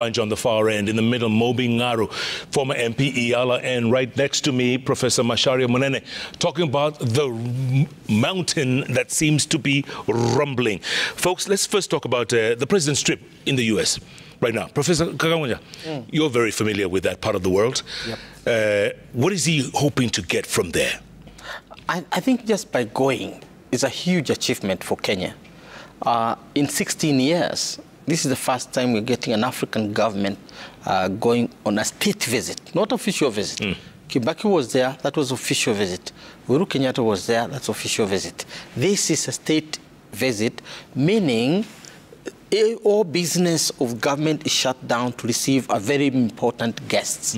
On the far end, in the middle, Moby Ngaru, former MP Iyala, and right next to me, Professor Macharia Munene, talking about the mountain that seems to be rumbling. Folks, let's first talk about the president's trip in the U.S. right now. Professor Kagawanja, you're very familiar with that part of the world. Yep. What is he hoping to get from there? I think just by going is a huge achievement for Kenya. In 16 years, this is the first time we're getting an African government going on a state visit, not official visit. Kibaki was there, that was official visit. Uhuru Kenyatta was there, that's official visit. This is a state visit, meaning all business of government is shut down to receive a very important guest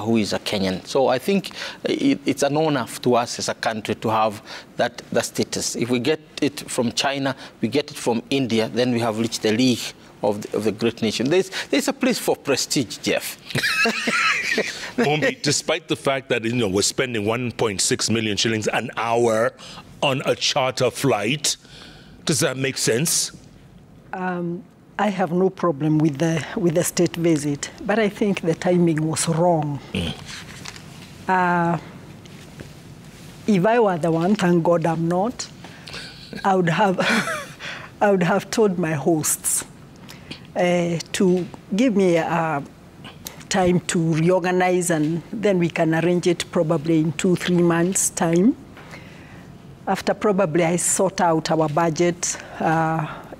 who is a Kenyan. So I think it's an honor to us as a country to have that status. If we get it from China, we get it from India, then we have reached the league of the great nation. There's a place for prestige, Jeff. Mombi, despite the fact that we're spending 1.6 million shillings an hour on a charter flight, does that make sense? I have no problem with the state visit, but I think the timing was wrong. If I were the one, thank God I'm not, I would have told my hosts to give me time to reorganize, and then we can arrange it probably in 2-3 months' time. After probably I sort out our budget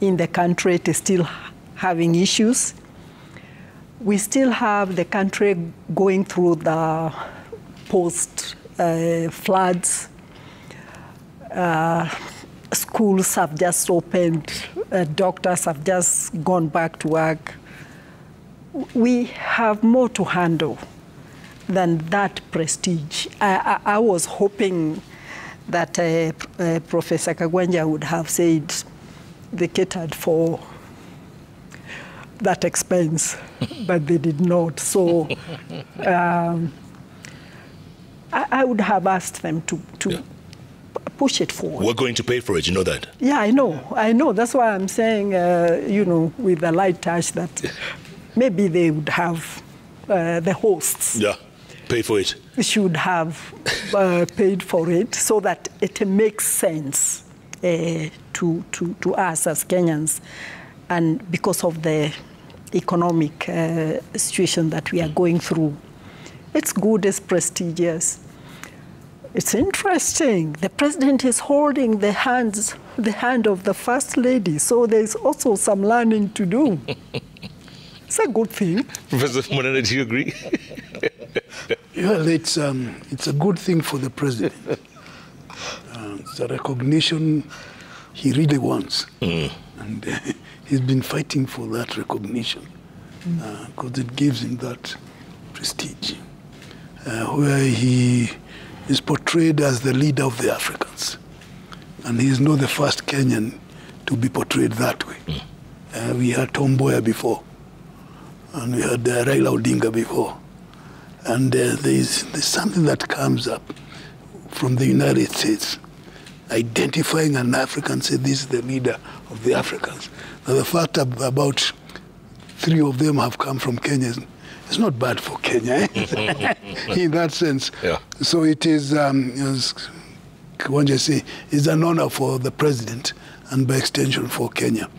in the country, it is still having issues. We still have the country going through the post-floods. Schools have just opened. Doctors have just gone back to work. We have more to handle than that prestige. I was hoping that Professor Kagwanja would have said they catered for that expense, but they did not. So I would have asked them to push it forward. We're going to pay for it, you know that? Yeah, I know. That's why I'm saying, with a light touch that maybe they would have the hosts. Yeah, pay for it. Should have paid for it so that it makes sense to us as Kenyans, and because of the economic situation that we are going through. It's good, it's prestigious. It's interesting. The president is holding the hand of the first lady, so there's also some learning to do. It's a good thing. Professor Munene, do you agree? Well, it's a good thing for the president. It's a recognition he really wants. And he's been fighting for that recognition because it gives him that prestige, where he is portrayed as the leader of the Africans. And he is not the first Kenyan to be portrayed that way. We had Tom Mboya before, and we had Raila Odinga before. And there's something that comes up from the United States, identifying an African, say this is the leader of the Africans. Now, the fact about 3 of them have come from Kenya, it's not bad for Kenya, in that sense. Yeah. So it is, as Kagwanja say, it's an honor for the president and by extension for Kenya.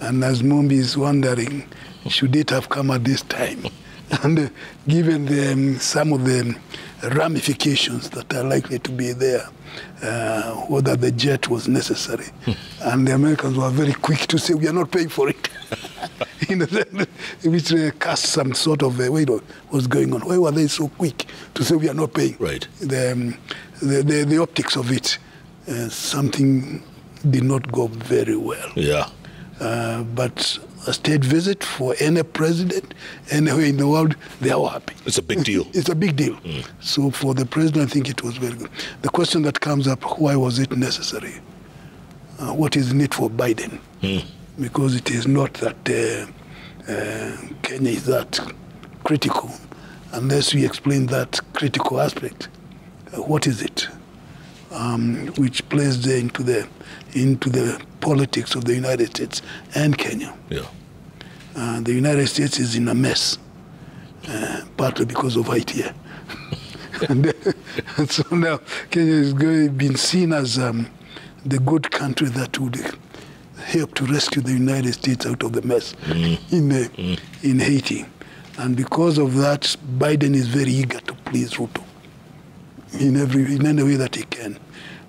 And as Mombi is wondering, should it have come at this time? And given some of the ramifications that are likely to be there, whether the jet was necessary. And the Americans were very quick to say, we are not paying for it. Which cast some sort of, wait, what's going on? Why were they so quick to say we are not paying? Right. The optics of it, something did not go very well. Yeah. But a state visit for any president anywhere in the world, they are happy. It's a big deal. It's a big deal. So for the president, I think it was very good. The question that comes up, why was it necessary? What is in it for Biden? Because it is not that Kenya is that critical. Unless we explain that critical aspect, what is it? Which plays into the politics of the United States and Kenya. Yeah. The United States is in a mess, partly because of Haiti. and so now Kenya is being seen as the good country that would help to rescue the United States out of the mess in Haiti. And because of that, Biden is very eager to please Ruto in any way that he can.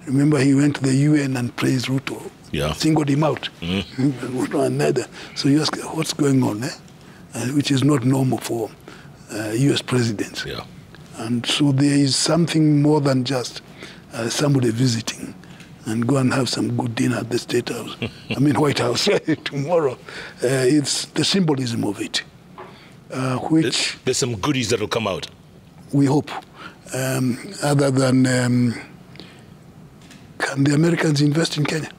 Remember, he went to the UN and praised Ruto, singled him out. So you ask, what's going on, which is not normal for US presidents. Yeah. And so there is something more than just somebody visiting and go and have some good dinner at the State House. White House tomorrow. It's the symbolism of it, which... There's some goodies that will come out. We hope. Other than, can the Americans invest in Kenya?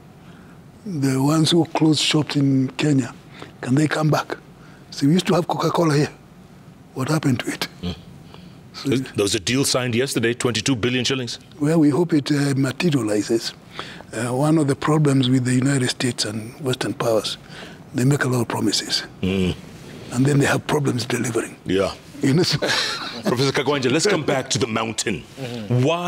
The ones who closed shops in Kenya, can they come back? So we used to have Coca-Cola here. What happened to it? So there was a deal signed yesterday, 22 billion shillings. Well, we hope it materializes. One of the problems with the United States and Western powers, they make a lot of promises. And then they have problems delivering. Yeah. You know? Professor Kagwanja, let's come back to the mountain. Why?